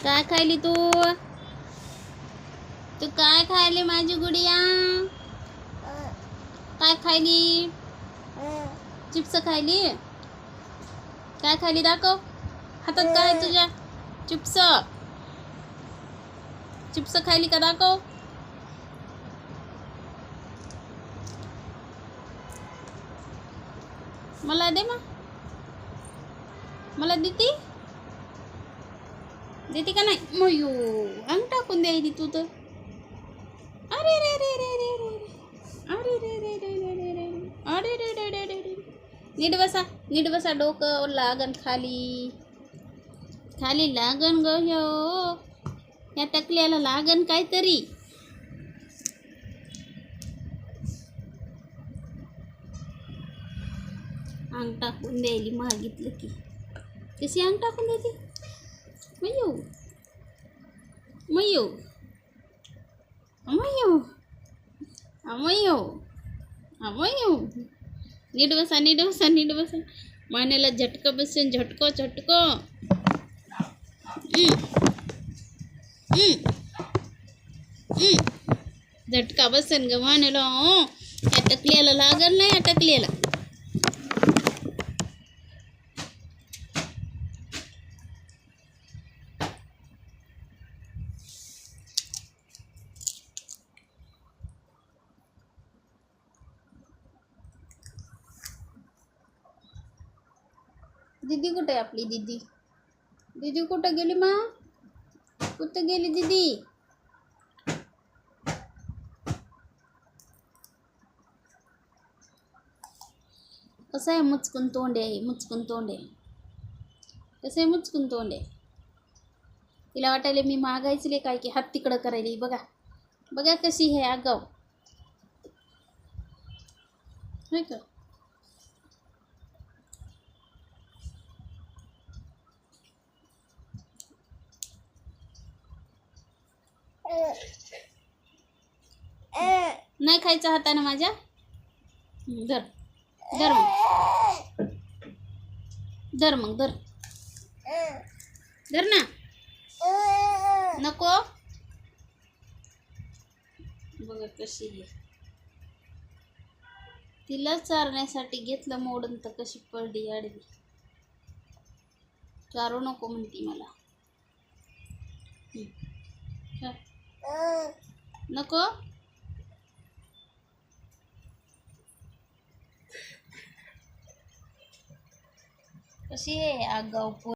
काय खायली तू? तू काय खायली माझी गुडिया? काय खायली? चिप्स खायली? काय खायली दाखव. हातात काय तुझ्या? चिप्स. चिप्स खायली का दाखव. मला दे मग. मला देती? देती का नाही? मयू अंग टाकून द्यायची तू तर. अरे रे रे रे रे रे अरे रे रे रे रे रे रे अरे रे रे रे रे रे. नीट बसा, नीट बसा. डोकं लागन खाली. खाली लागन ग ह्यो. या टकल्याला लागन काहीतरी. अंग टाकून द्यायली मागितलं की. कशी अंग टाकून द्यायची? मयू मयू मयू मयू मयू. नीट बसा, नीट बसा, नीट बसा. मानेला झटकं बसेन. झटको झटको. झटका बसेन ग मानेला. या टकल्याला लागल नाही. या टकल्याला दीदी कुठे आहे आपली? दीदी दीदी कुठं गेली? मा कुठं गेली दीदी? कसं आहे? मुचकून तोंड आहे. मुचकून तोंड आहे. कसं आहे? मुचकून तोंड आहे. तिला वाटायला मी मागायचले काय की हात तिकडं करायली. बघा बघा कशी आहे आगाव. होय का? नाही खायचं हाताने माझ्या. धर धर मग. धर मग धर. धर ना. नको. बघा कशी आहे. तिला चारण्यासाठी घेतलं मोडून तर कशी पडली आडवी. चारू नको म्हणती मला. नको. कशी आहे आगाऊ.